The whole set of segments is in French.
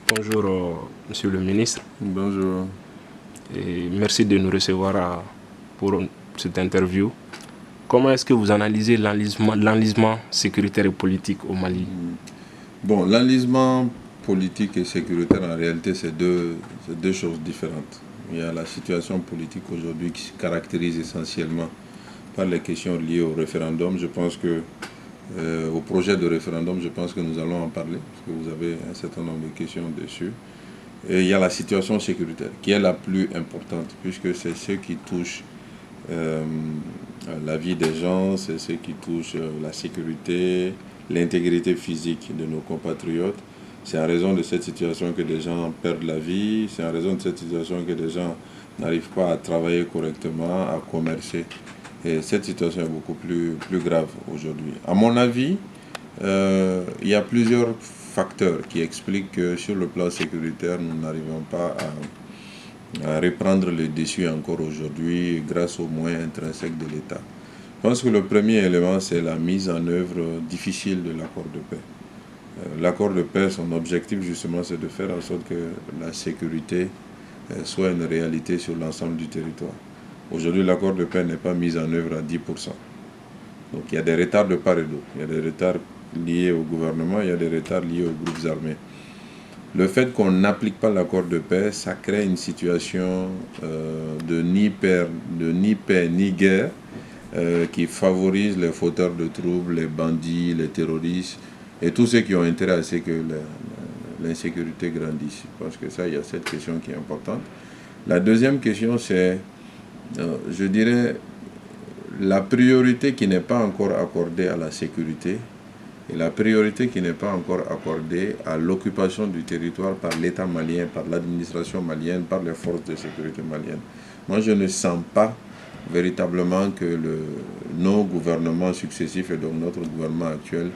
Bonjour, Monsieur le ministre. Bonjour. Et merci de nous recevoir pour cette interview. Comment est-ce que vous analysez l'enlisement sécuritaire et politique au Mali? Bon, l'enlisement politique et sécuritaire, en réalité, c'est deux choses différentes. Il y a la situation politique aujourd'hui qui se caractérise essentiellement par les questions liées au référendum. Je pense que, au projet de référendum, je pense que nous allons en parler, parce que vous avez un certain nombre de questions dessus. Et il y a la situation sécuritaire, qui est la plus importante, puisque c'est ce qui touche la vie des gens, c'est ce qui touche la sécurité, l'intégrité physique de nos compatriotes. C'est en raison de cette situation que des gens perdent la vie, c'est en raison de cette situation que des gens n'arrivent pas à travailler correctement, à commercer. Et cette situation est beaucoup plus grave aujourd'hui. À mon avis, il y a plusieurs facteurs qui expliquent que sur le plan sécuritaire, nous n'arrivons pas à reprendre le dessus encore aujourd'hui grâce aux moyens intrinsèques de l'État. Je pense que le premier élément, c'est la mise en œuvre difficile de l'accord de paix. L'accord de paix, son objectif justement, c'est de faire en sorte que la sécurité soit une réalité sur l'ensemble du territoire. Aujourd'hui, l'accord de paix n'est pas mis en œuvre à 10%. Donc il y a des retards de part et d'autre. Il y a des retards liés au gouvernement, il y a des retards liés aux groupes armés. Le fait qu'on n'applique pas l'accord de paix, ça crée une situation de ni paix ni guerre qui favorise les fauteurs de troubles, les bandits, les terroristes et tous ceux qui ont intérêt à ce que l'insécurité grandisse. Parce que ça, il y a cette question qui est importante. La deuxième question, c'est, je dirais, la priorité qui n'est pas encore accordée à la sécurité et la priorité qui n'est pas encore accordée à l'occupation du territoire par l'État malien, par l'administration malienne, par les forces de sécurité maliennes. Moi, je ne sens pas véritablement que nos gouvernements successifs et donc notre gouvernement actuel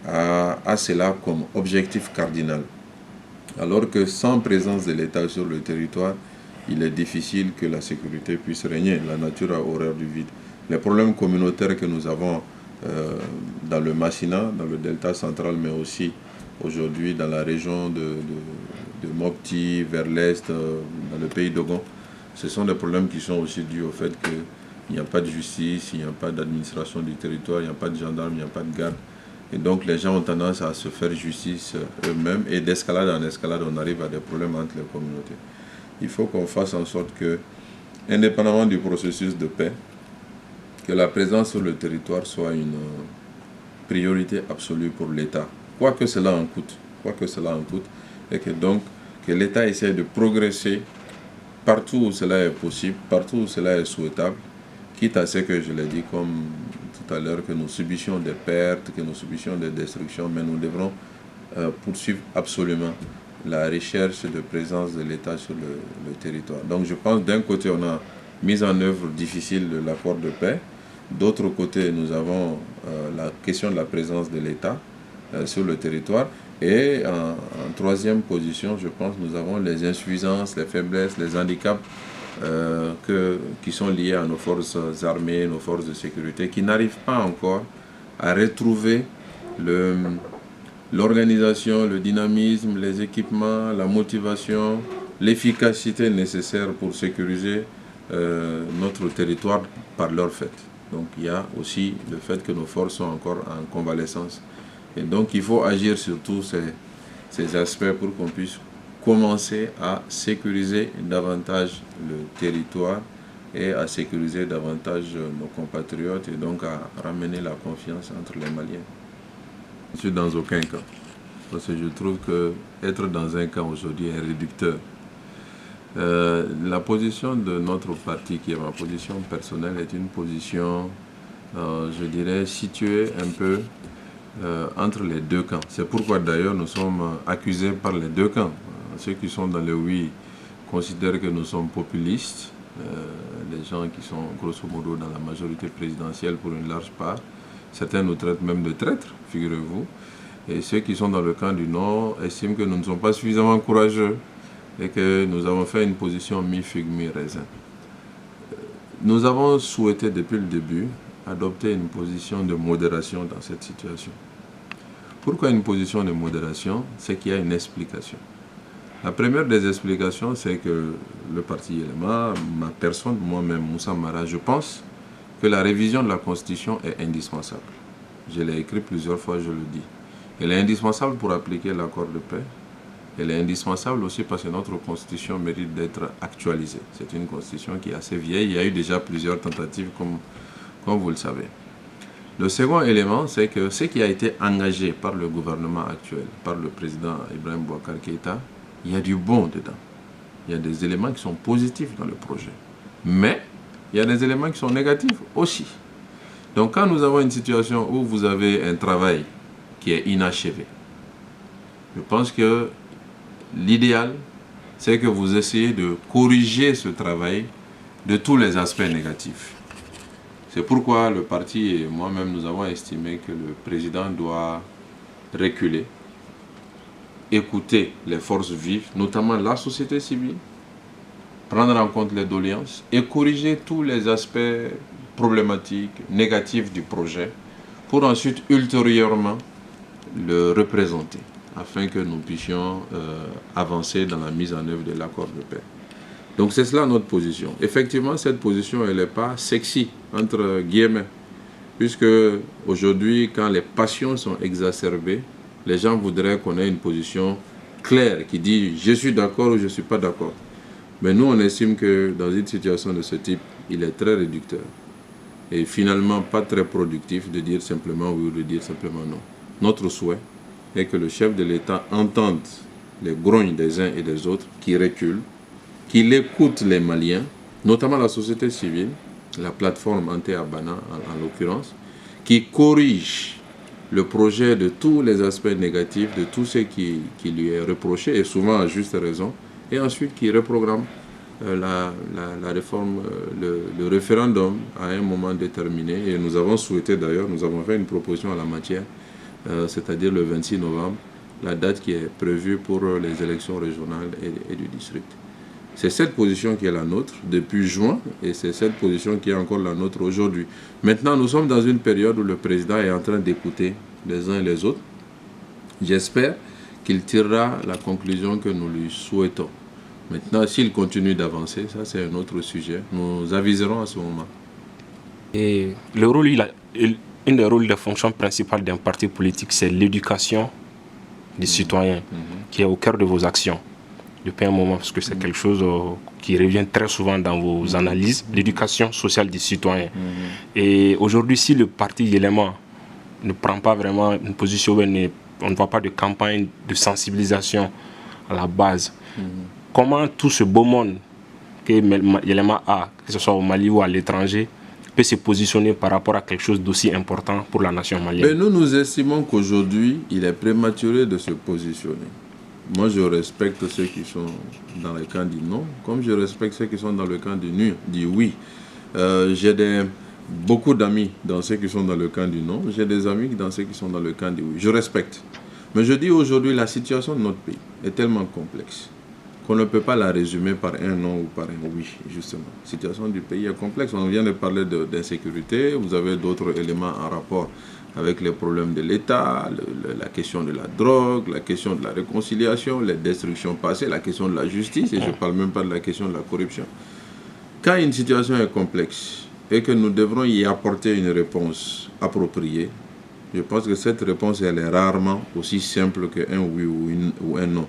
a cela comme objectif cardinal. Alors que sans présence de l'État sur le territoire, il est difficile que la sécurité puisse régner. La nature a horreur du vide. Les problèmes communautaires que nous avons dans le Massina, dans le delta central, mais aussi aujourd'hui dans la région de Mopti, vers l'est, dans le pays d'Ogon, ce sont des problèmes qui sont aussi dus au fait qu'il n'y a pas de justice, il n'y a pas d'administration du territoire, il n'y a pas de gendarmes, il n'y a pas de garde. Et donc les gens ont tendance à se faire justice eux-mêmes et d'escalade en escalade, on arrive à des problèmes entre les communautés. Il faut qu'on fasse en sorte que, indépendamment du processus de paix, que la présence sur le territoire soit une priorité absolue pour l'État, quoi que cela en coûte, et que donc que l'État essaie de progresser partout où cela est possible, partout où cela est souhaitable, quitte à ce que, je l'ai dit comme tout à l'heure, que nous subissions des pertes, que nous subissions des destructions, mais nous devrons poursuivre absolument la recherche de présence de l'État sur le territoire. Donc je pense d'un côté on a mise en œuvre difficile de l'accord de paix, d'autre côté nous avons la question de la présence de l'État sur le territoire, et en troisième position, je pense, nous avons les insuffisances, les faiblesses, les handicaps qui sont liés à nos forces armées, nos forces de sécurité, qui n'arrivent pas encore à retrouver l'organisation, le dynamisme, les équipements, la motivation, l'efficacité nécessaire pour sécuriser notre territoire par leur fait. Donc il y a aussi le fait que nos forces sont encore en convalescence. Et donc il faut agir sur tous ces aspects pour qu'on puisse commencer à sécuriser davantage le territoire et à sécuriser davantage nos compatriotes et donc à ramener la confiance entre les Maliens. Je ne suis dans aucun camp, parce que je trouve qu'être dans un camp aujourd'hui est réducteur. La position de notre parti, qui est ma position personnelle, est une position, je dirais, située un peu entre les deux camps. C'est pourquoi d'ailleurs nous sommes accusés par les deux camps. Ceux qui sont dans le oui considèrent que nous sommes populistes, les gens qui sont grosso modo dans la majorité présidentielle pour une large part. Certains nous traitent même de traîtres, figurez-vous. Et ceux qui sont dans le camp du Nord estiment que nous ne sommes pas suffisamment courageux et que nous avons fait une position mi-figue, mi-raisin. Nous avons souhaité depuis le début adopter une position de modération dans cette situation. Pourquoi une position de modération? C'est qu'il y a une explication. La première des explications, c'est que le parti Yelema, ma personne, moi-même, Moussa Mara, je pense que la révision de la Constitution est indispensable. Je l'ai écrit plusieurs fois, je le dis. Elle est indispensable pour appliquer l'accord de paix. Elle est indispensable aussi parce que notre Constitution mérite d'être actualisée. C'est une Constitution qui est assez vieille. Il y a eu déjà plusieurs tentatives, comme vous le savez. Le second élément, c'est que ce qui a été engagé par le gouvernement actuel, par le président Ibrahim Boubacar Keïta, il y a du bon dedans. Il y a des éléments qui sont positifs dans le projet. Mais il y a des éléments qui sont négatifs aussi. Donc quand nous avons une situation où vous avez un travail qui est inachevé, je pense que l'idéal, c'est que vous essayez de corriger ce travail de tous les aspects négatifs. C'est pourquoi le parti et moi-même, nous avons estimé que le président doit reculer, écouter les forces vives, notamment la société civile, prendre en compte les doléances et corriger tous les aspects problématiques, négatifs du projet, pour ensuite, ultérieurement, le représenter, afin que nous puissions avancer dans la mise en œuvre de l'accord de paix. Donc c'est cela notre position. Effectivement, cette position, elle n'est pas sexy, entre guillemets, puisque aujourd'hui, quand les passions sont exacerbées, les gens voudraient qu'on ait une position claire qui dit « je suis d'accord » ou « je ne suis pas d'accord ». Mais nous, on estime que dans une situation de ce type, il est très réducteur. Et finalement, pas très productif de dire simplement oui ou de dire simplement non. Notre souhait est que le chef de l'État entende les grognes des uns et des autres, qui reculent, qu'il écoute les Maliens, notamment la société civile, la plateforme anti-Abana en l'occurrence, qui corrige le projet de tous les aspects négatifs, de tout ce qui lui est reproché, et souvent à juste raison, et ensuite qui reprogramme la réforme, le référendum à un moment déterminé. Et nous avons souhaité d'ailleurs, nous avons fait une proposition à la matière, c'est-à-dire le 26 novembre, la date qui est prévue pour les élections régionales et du district. C'est cette position qui est la nôtre depuis juin et c'est cette position qui est encore la nôtre aujourd'hui. Maintenant, nous sommes dans une période où le président est en train d'écouter les uns et les autres. J'espère qu'il tirera la conclusion que nous lui souhaitons. Maintenant, s'il continue d'avancer, ça c'est un autre sujet. Nous aviserons à ce moment. Et le rôle, une des rôles des fonctions principales d'un parti politique, c'est l'éducation des citoyens qui est au cœur de vos actions. Depuis un moment, parce que c'est quelque chose qui revient très souvent dans vos analyses, l'éducation sociale des citoyens. Et aujourd'hui, si le parti Yelema ne prend pas vraiment une position, on ne voit pas de campagne de sensibilisation à la base, comment tout ce beau monde que Yelema a, que ce soit au Mali ou à l'étranger, peut se positionner par rapport à quelque chose d'aussi important pour la nation malienne? Mais nous estimons qu'aujourd'hui, il est prématuré de se positionner. Moi, je respecte ceux qui sont dans le camp du non, comme je respecte ceux qui sont dans le camp du oui. J'ai beaucoup d'amis dans ceux qui sont dans le camp du non, j'ai des amis dans ceux qui sont dans le camp du oui. Je respecte. Mais je dis aujourd'hui, la situation de notre pays est tellement complexe qu'on ne peut pas la résumer par un non ou par un oui, justement. La situation du pays est complexe. On vient de parler d'insécurité, vous avez d'autres éléments en rapport avec les problèmes de l'État, la question de la drogue, la question de la réconciliation, les destructions passées, la question de la justice, et je ne parle même pas de la question de la corruption. Quand une situation est complexe et que nous devrons y apporter une réponse appropriée, je pense que cette réponse, elle est rarement aussi simple qu'un oui ou un non.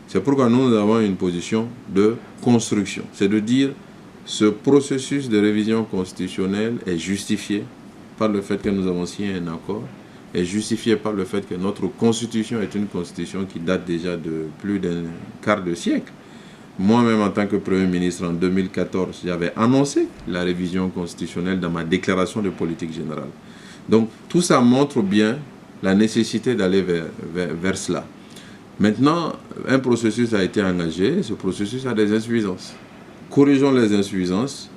C'est pourquoi nous avons une position de construction. C'est de dire ce processus de révision constitutionnelle est justifié par le fait que nous avons signé un accord, est justifié par le fait que notre constitution est une constitution qui date déjà de plus d'un quart de siècle. Moi-même, en tant que Premier ministre en 2014, j'avais annoncé la révision constitutionnelle dans ma déclaration de politique générale. Donc, tout ça montre bien la nécessité d'aller vers cela. Maintenant, un processus a été engagé, ce processus a des insuffisances. Corrigeons les insuffisances,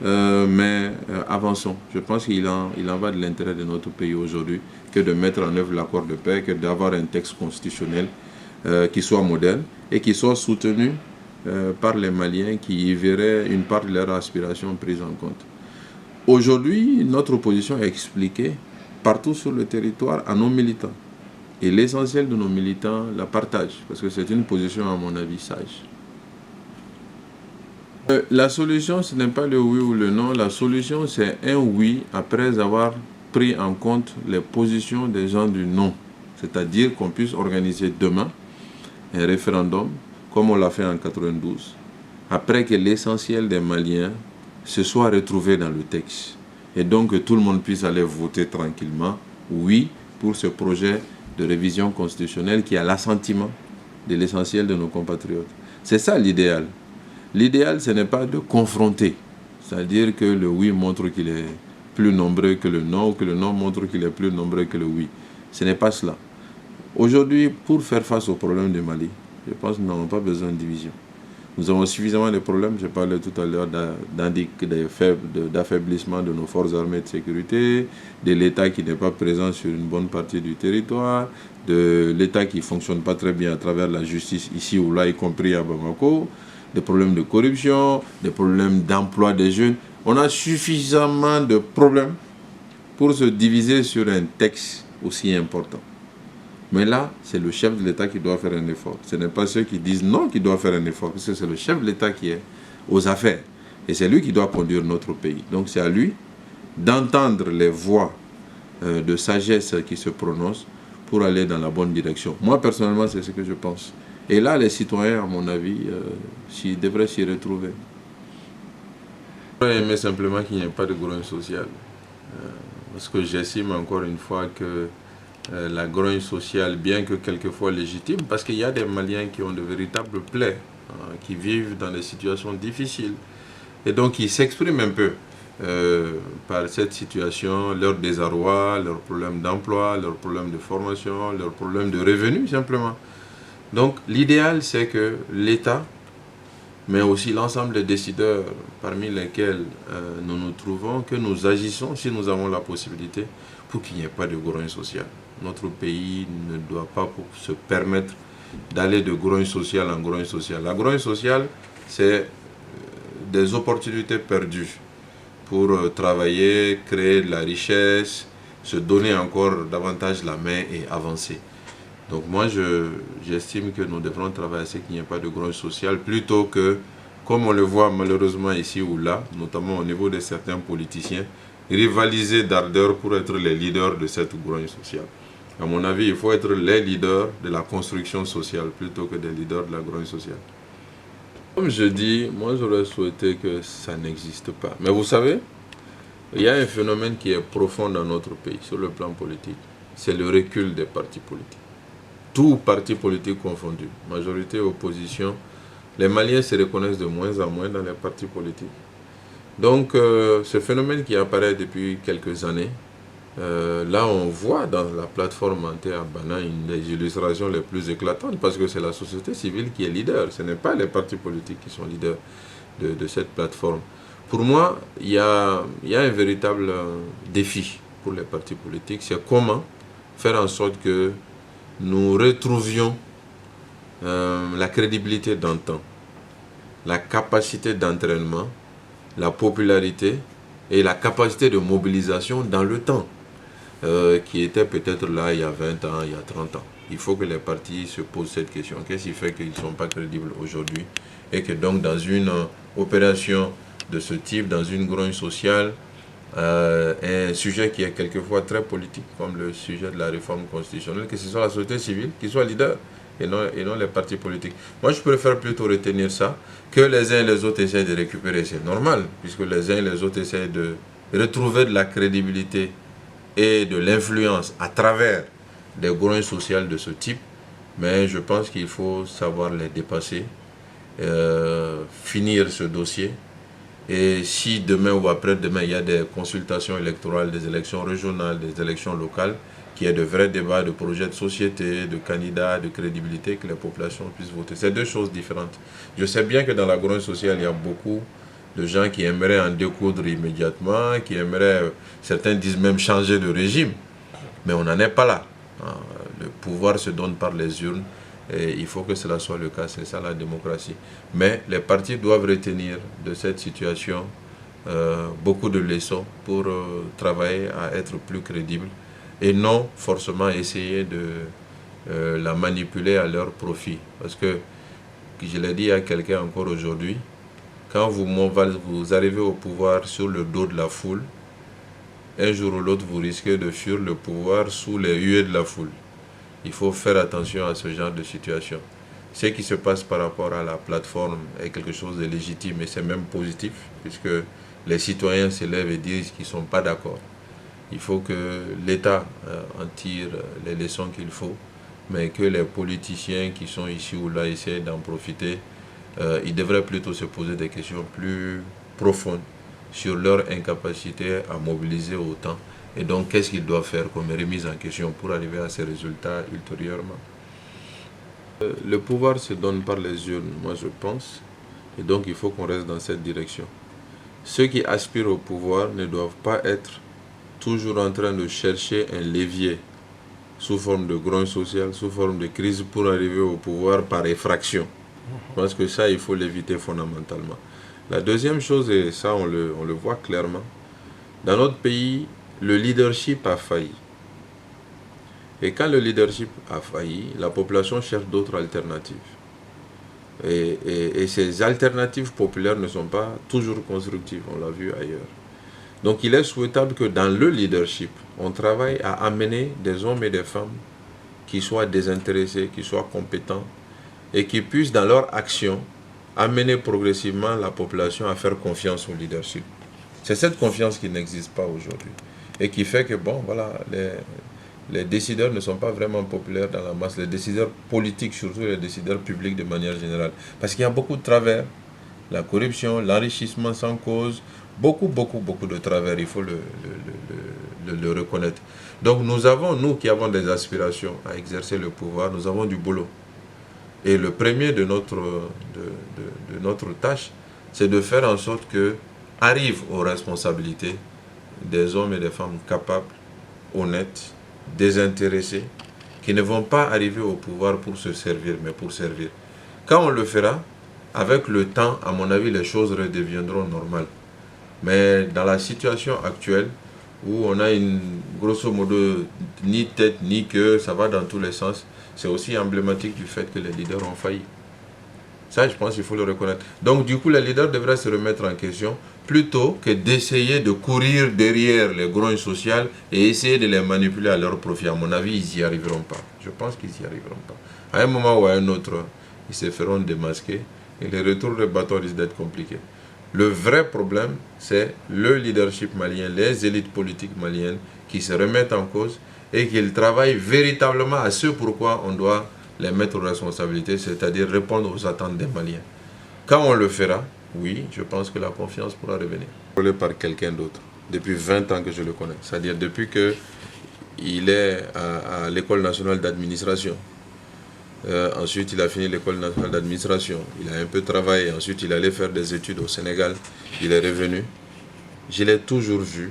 mais avançons. Je pense qu'il en va de l'intérêt de notre pays aujourd'hui que de mettre en œuvre l'accord de paix, que d'avoir un texte constitutionnel qui soit moderne et qui soit soutenu par les Maliens qui y verraient une part de leurs aspirations prise en compte. Aujourd'hui, notre opposition est expliquée partout sur le territoire à nos militants. Et l'essentiel de nos militants la partagent, parce que c'est une position, à mon avis, sage. La solution, ce n'est pas le oui ou le non. La solution, c'est un oui après avoir pris en compte les positions des gens du non. C'est-à-dire qu'on puisse organiser demain un référendum, comme on l'a fait en 92, après que l'essentiel des Maliens se soit retrouvé dans le texte. Et donc que tout le monde puisse aller voter tranquillement, oui, pour ce projet de révision constitutionnelle qui a l'assentiment de l'essentiel de nos compatriotes. C'est ça l'idéal. L'idéal, ce n'est pas de confronter, c'est-à-dire que le oui montre qu'il est plus nombreux que le non, ou que le non montre qu'il est plus nombreux que le oui. Ce n'est pas cela. Aujourd'hui, pour faire face aux problèmes du Mali, je pense que nous n'avons pas besoin de division. Nous avons suffisamment de problèmes. Je parlais tout à l'heure d'affaiblissement de nos forces armées de sécurité, de l'État qui n'est pas présent sur une bonne partie du territoire, de l'État qui ne fonctionne pas très bien à travers la justice ici ou là, y compris à Bamako, des problèmes de corruption, des problèmes d'emploi des jeunes. On a suffisamment de problèmes pour se diviser sur un texte aussi important. Mais là, c'est le chef de l'État qui doit faire un effort. Ce n'est pas ceux qui disent non qui doivent faire un effort, parce que c'est le chef de l'État qui est aux affaires. Et c'est lui qui doit conduire notre pays. Donc c'est à lui d'entendre les voix de sagesse qui se prononcent pour aller dans la bonne direction. Moi, personnellement, c'est ce que je pense. Et là, les citoyens, à mon avis, devraient s'y retrouver. J'aurais aimé simplement qu'il n'y ait pas de grogne sociale. Parce que j'estime encore une fois que la grogne sociale, bien que quelquefois légitime, parce qu'il y a des Maliens qui ont de véritables plaies, qui vivent dans des situations difficiles. Et donc, ils s'expriment un peu par cette situation, leur désarroi, leurs problèmes d'emploi, leurs problèmes de formation, leurs problèmes de revenus, simplement. Donc, l'idéal, c'est que l'État, mais aussi l'ensemble des décideurs parmi lesquels nous nous trouvons, que nous agissons, si nous avons la possibilité, pour qu'il n'y ait pas de grogne sociale. Notre pays ne doit pas se permettre d'aller de grogne sociale en grogne sociale. La grogne sociale, c'est des opportunités perdues pour travailler, créer de la richesse, se donner encore davantage la main et avancer. Donc moi, j'estime que nous devrons travailler à ce qu'il n'y ait pas de grogne sociale, plutôt que, comme on le voit malheureusement ici ou là, notamment au niveau de certains politiciens, rivaliser d'ardeur pour être les leaders de cette grogne sociale. À mon avis, il faut être les leaders de la construction sociale plutôt que des leaders de la grogne sociale. Comme je dis, moi j'aurais souhaité que ça n'existe pas. Mais vous savez, il y a un phénomène qui est profond dans notre pays sur le plan politique. C'est le recul des partis politiques. Tous partis politiques confondus, majorité, opposition, les Maliens se reconnaissent de moins en moins dans les partis politiques. Donc, ce phénomène qui apparaît depuis quelques années, là on voit dans la plateforme anti-Abana une des illustrations les plus éclatantes, parce que c'est la société civile qui est leader, ce n'est pas les partis politiques qui sont leaders de cette plateforme. Pour moi, il y a un véritable défi pour les partis politiques, c'est comment faire en sorte que nous retrouvions la crédibilité d'antan, la capacité d'entraînement, la popularité et la capacité de mobilisation dans le temps, qui était peut-être là il y a 20 ans, il y a 30 ans. Il faut que les partis se posent cette question. Qu'est-ce qui fait qu'ils ne sont pas crédibles aujourd'hui? Et que donc dans une opération de ce type, dans une grogne sociale, un sujet qui est quelquefois très politique, comme le sujet de la réforme constitutionnelle, que ce soit la société civile qui soit leader et non les partis politiques. Moi, je préfère plutôt retenir ça, que les uns et les autres essayent de récupérer. C'est normal, puisque les uns et les autres essayent de retrouver de la crédibilité et de l'influence à travers des grognes sociales de ce type. Mais je pense qu'il faut savoir les dépasser, finir ce dossier. Et si demain ou après-demain, il y a des consultations électorales, des élections régionales, des élections locales, qu'il y ait de vrais débats, de projets de société, de candidats, de crédibilité, que les populations puissent voter. C'est deux choses différentes. Je sais bien que dans la grogne sociale, il y a beaucoup de gens qui aimeraient en découdre immédiatement, qui aimeraient, certains disent même changer de régime. Mais on n'en est pas là. Le pouvoir se donne par les urnes. Et il faut que cela soit le cas, c'est ça la démocratie. Mais les partis doivent retenir de cette situation beaucoup de leçons pour travailler à être plus crédibles et non forcément essayer la manipuler à leur profit. Parce que, je l'ai dit à quelqu'un encore aujourd'hui, quand vous arrivez au pouvoir sur le dos de la foule, un jour ou l'autre, vous risquez de fuir le pouvoir sous les huées de la foule. Il faut faire attention à ce genre de situation. Ce qui se passe par rapport à la plateforme est quelque chose de légitime et c'est même positif, puisque les citoyens se lèvent et disent qu'ils ne sont pas d'accord. Il faut que l'État en tire les leçons qu'il faut, mais que les politiciens qui sont ici ou là essaient d'en profiter, ils devraient plutôt se poser des questions plus profondes sur leur incapacité à mobiliser autant. Et donc, qu'est-ce qu'ils doivent faire comme remise en question pour arriver à ces résultats ultérieurement. Le pouvoir se donne par les urnes, moi je pense, et donc il faut qu'on reste dans cette direction. Ceux qui aspirent au pouvoir ne doivent pas être toujours en train de chercher un levier sous forme de grogne sociale, sous forme de crise pour arriver au pouvoir par effraction. Je pense que ça, il faut l'éviter fondamentalement. La deuxième chose, et ça on le voit clairement, dans notre pays, le leadership a failli. Et quand le leadership a failli, la population cherche d'autres alternatives. Et ces alternatives populaires ne sont pas toujours constructives, on l'a vu ailleurs. Donc il est souhaitable que dans le leadership, on travaille à amener des hommes et des femmes qui soient désintéressés, qui soient compétents et qui puissent dans leur action amener progressivement la population à faire confiance au leadership. C'est cette confiance qui n'existe pas aujourd'hui et qui fait que, bon, voilà, les décideurs ne sont pas vraiment populaires dans la masse, les décideurs politiques, surtout les décideurs publics de manière générale. Parce qu'il y a beaucoup de travers, la corruption, l'enrichissement sans cause, beaucoup de travers, il faut le reconnaître. Donc nous qui avons des aspirations à exercer le pouvoir, nous avons du boulot. Et le premier de notre tâche, c'est de faire en sorte que arrivent aux responsabilités des hommes et des femmes capables, honnêtes, désintéressés, qui ne vont pas arriver au pouvoir pour se servir, mais pour servir. Quand on le fera, avec le temps, à mon avis, les choses redeviendront normales. Mais dans la situation actuelle, où on a grosso modo, ni tête ni queue, ça va dans tous les sens, c'est aussi emblématique du fait que les leaders ont failli. Ça, je pense qu'il faut le reconnaître. Donc, du coup, les leaders devraient se remettre en question plutôt que d'essayer de courir derrière les grognes sociales et essayer de les manipuler à leur profit. À mon avis, ils n'y arriveront pas. Je pense qu'ils n'y arriveront pas. À un moment ou à un autre, ils se feront démasquer et le retour de bâton risque d'être compliqué. Le vrai problème, c'est le leadership malien, les élites politiques maliennes qui se remettent en cause et qu'ils travaillent véritablement à ce pourquoi on doit les mettre aux responsabilités, c'est-à-dire répondre aux attentes des Maliens. Quand on le fera, oui, je pense que la confiance pourra revenir. Contrôlé par quelqu'un d'autre, depuis 20 ans que je le connais, c'est-à-dire depuis qu'il est à l'École nationale d'administration. Ensuite, il a fini l'École nationale d'administration. Il a un peu travaillé. Ensuite, il allait faire des études au Sénégal. Il est revenu. Je l'ai toujours vu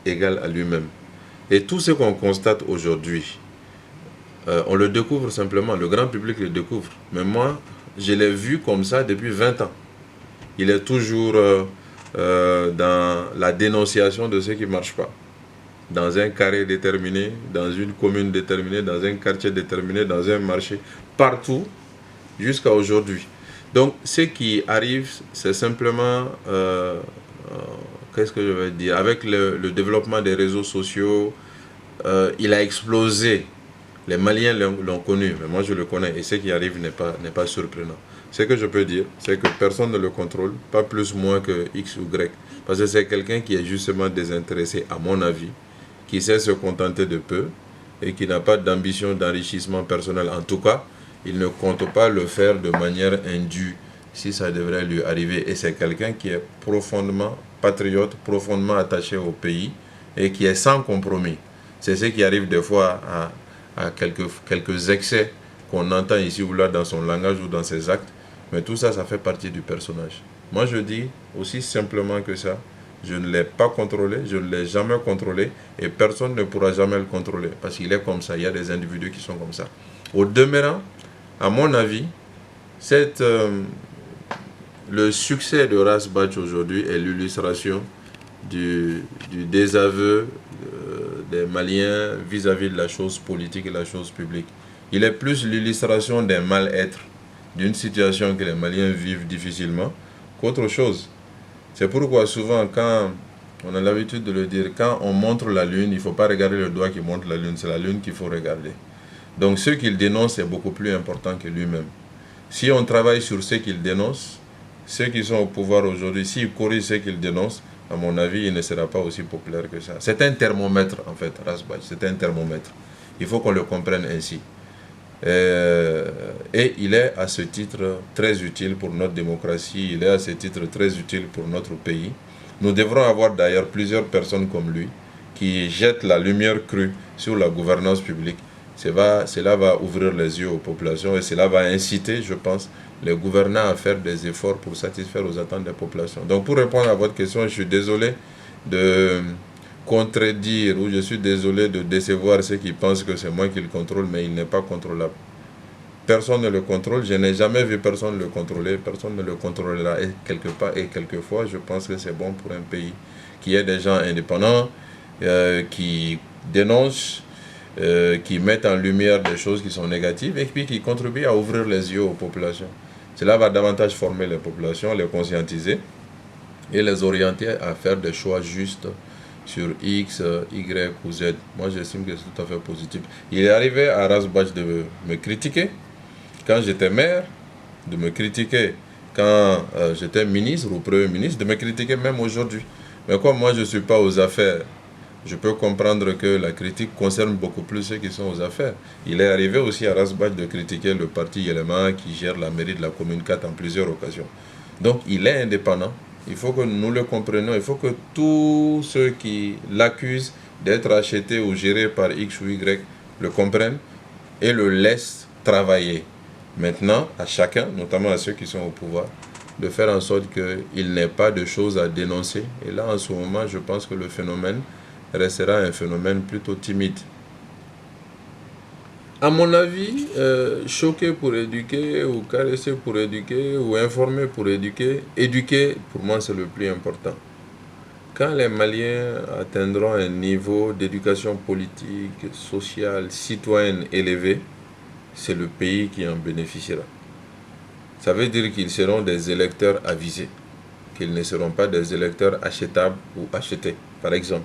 égal à lui-même. Et tout ce qu'on constate aujourd'hui, on le découvre simplement. Le grand public le découvre. Mais moi, je l'ai vu comme ça depuis 20 ans. Il est toujours dans la dénonciation de ce qui ne marche pas. Dans un carré déterminé, dans une commune déterminée, dans un quartier déterminé, dans un marché, partout, jusqu'à aujourd'hui. Donc, ce qui arrive, c'est simplement, qu'est-ce que je vais dire, avec le développement des réseaux sociaux, il a explosé. Les Maliens l'ont connu, mais moi je le connais, et ce qui arrive n'est pas surprenant. Ce que je peux dire, c'est que personne ne le contrôle, pas plus moins que X ou Y, parce que c'est quelqu'un qui est justement désintéressé, à mon avis, qui sait se contenter de peu et qui n'a pas d'ambition d'enrichissement personnel. En tout cas, il ne compte pas le faire de manière indue si ça devrait lui arriver. Et c'est quelqu'un qui est profondément patriote, profondément attaché au pays et qui est sans compromis. C'est ce qui arrive des fois à quelques excès qu'on entend ici ou là dans son langage ou dans ses actes. Mais tout ça, ça fait partie du personnage. Moi, je dis aussi simplement que ça. Je ne l'ai pas contrôlé, je ne l'ai jamais contrôlé et personne ne pourra jamais le contrôler parce qu'il est comme ça, il y a des individus qui sont comme ça. Au demeurant, à mon avis, le succès de Ras Batch aujourd'hui est l'illustration du désaveu des Maliens vis-à-vis de la chose politique et la chose publique. il est plus l'illustration d'un mal-être, d'une situation que les Maliens vivent difficilement, qu'autre chose. C'est pourquoi souvent, quand on a l'habitude de le dire, quand on montre la lune, il ne faut pas regarder le doigt qui montre la lune, c'est la lune qu'il faut regarder. Donc ce qu'il dénonce est beaucoup plus important que lui-même. Si on travaille sur ce qu'il dénonce, ceux qui sont au pouvoir aujourd'hui, s'ils corrigent ce qu'ils dénoncent, à mon avis, il ne sera pas aussi populaire que ça. C'est un thermomètre, en fait, Rasbach, c'est un thermomètre. Il faut qu'on le comprenne ainsi. Et il est à ce titre très utile pour notre démocratie, il est à ce titre très utile pour notre pays. Nous devrons avoir d'ailleurs plusieurs personnes comme lui qui jettent la lumière crue sur la gouvernance publique. Cela va ouvrir les yeux aux populations et cela va inciter, je pense, les gouvernants à faire des efforts pour satisfaire aux attentes des populations. Donc pour répondre à votre question, je suis désolé de contredire ou je suis désolé de décevoir ceux qui pensent que c'est moi qui le contrôle, mais il n'est pas contrôlable. Personne ne le contrôle, je n'ai jamais vu personne le contrôler, personne ne le contrôlera. Et quelque part et quelquefois, je pense que c'est bon pour un pays qui ait des gens indépendants, qui dénoncent, qui mettent en lumière des choses qui sont négatives et puis qui contribuent à ouvrir les yeux aux populations. Cela va davantage former les populations, les conscientiser et les orienter à faire des choix justes sur X, Y ou Z. Moi, j'estime que c'est tout à fait positif. Il est arrivé à Rasbach de me critiquer quand j'étais maire, de me critiquer quand j'étais ministre ou premier ministre, de me critiquer même aujourd'hui. Mais comme moi, je ne suis pas aux affaires, je peux comprendre que la critique concerne beaucoup plus ceux qui sont aux affaires. Il est arrivé aussi à Rasbach de critiquer le parti Yelema qui gère la mairie de la commune 4 en plusieurs occasions. Donc, il est indépendant. Il faut que nous le comprenions. Il faut que tous ceux qui l'accusent d'être acheté ou géré par X ou Y le comprennent et le laissent travailler. Maintenant, à chacun, notamment à ceux qui sont au pouvoir, de faire en sorte qu'il n'ait pas de choses à dénoncer. Et là, en ce moment, je pense que le phénomène restera un phénomène plutôt timide. À mon avis, choquer pour éduquer, ou caresser pour éduquer, ou informer pour éduquer, éduquer, pour moi, c'est le plus important. Quand les Maliens atteindront un niveau d'éducation politique, sociale, citoyenne élevé, c'est le pays qui en bénéficiera. Ça veut dire qu'ils seront des électeurs avisés, qu'ils ne seront pas des électeurs achetables ou achetés, par exemple.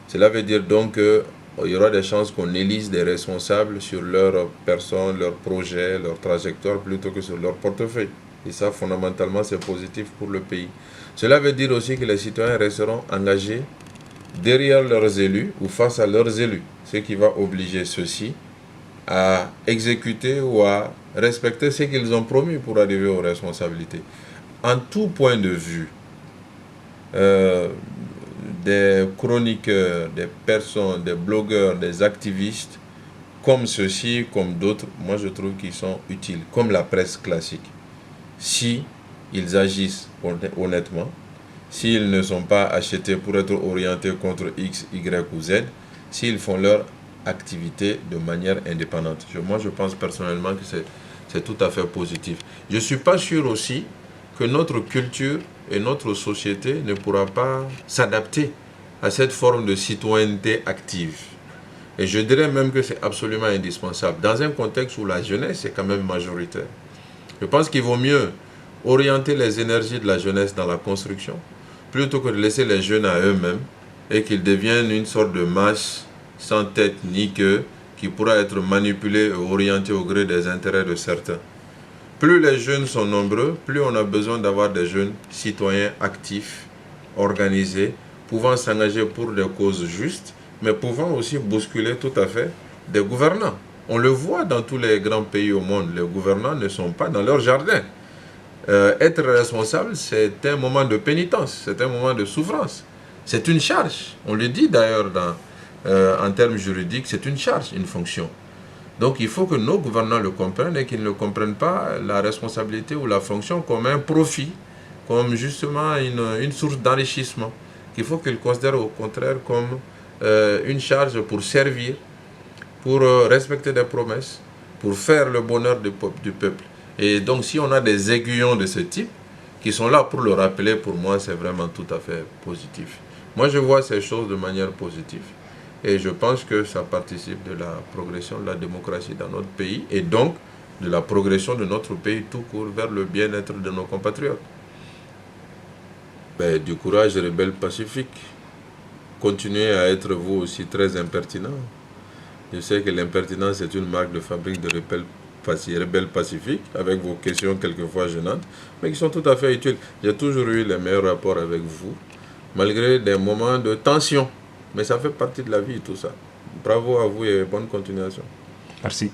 Cela veut dire donc qu'il y aura des chances qu'on élise des responsables sur leur personne, leur projet, leur trajectoire, plutôt que sur leur portefeuille. Et ça, fondamentalement, c'est positif pour le pays. Cela veut dire aussi que les citoyens resteront engagés derrière leurs élus ou face à leurs élus, ce qui va obliger ceux-ci à exécuter ou à respecter ce qu'ils ont promis pour arriver aux responsabilités. En tout point de vue, des chroniqueurs, des personnes, des blogueurs, des activistes, comme ceux-ci, comme d'autres, moi je trouve qu'ils sont utiles, comme la presse classique. Si ils agissent honnêtement, s'ils ne sont pas achetés pour être orientés contre X, Y ou Z, s'ils font leur activité de manière indépendante. Moi je pense personnellement que c'est tout à fait positif. Je ne suis pas sûr aussi que notre culture et notre société ne pourra pas s'adapter à cette forme de citoyenneté active. Et je dirais même que c'est absolument indispensable, dans un contexte où la jeunesse est quand même majoritaire. Je pense qu'il vaut mieux orienter les énergies de la jeunesse dans la construction, plutôt que de laisser les jeunes à eux-mêmes et qu'ils deviennent une sorte de masse sans tête ni queue qui pourra être manipulée et orientée au gré des intérêts de certains. Plus les jeunes sont nombreux, plus on a besoin d'avoir des jeunes citoyens actifs, organisés, pouvant s'engager pour des causes justes, mais pouvant aussi bousculer tout à fait des gouvernants. On le voit dans tous les grands pays au monde, les gouvernants ne sont pas dans leur jardin. Être responsable, c'est un moment de pénitence, c'est un moment de souffrance. C'est une charge. On le dit d'ailleurs en termes juridiques, c'est une charge, une fonction. Donc il faut que nos gouvernants le comprennent et qu'ils ne comprennent pas la responsabilité ou la fonction comme un profit, comme justement une source d'enrichissement, qu'il faut qu'ils considèrent au contraire comme une charge pour servir, pour respecter des promesses, pour faire le bonheur du peuple. Et donc si on a des aiguillons de ce type qui sont là pour le rappeler, pour moi c'est vraiment tout à fait positif. Moi je vois ces choses de manière positive. Et je pense que ça participe de la progression de la démocratie dans notre pays et donc de la progression de notre pays tout court vers le bien-être de nos compatriotes. Du courage rebelle pacifique. Continuez à être vous aussi très impertinent. Je sais que l'impertinence est une marque de fabrique de rebelles pacifiques, avec vos questions quelquefois gênantes, mais qui sont tout à fait utiles. J'ai toujours eu les meilleurs rapports avec vous, malgré des moments de tension. Mais ça fait partie de la vie, tout ça. Bravo à vous et bonne continuation. Merci.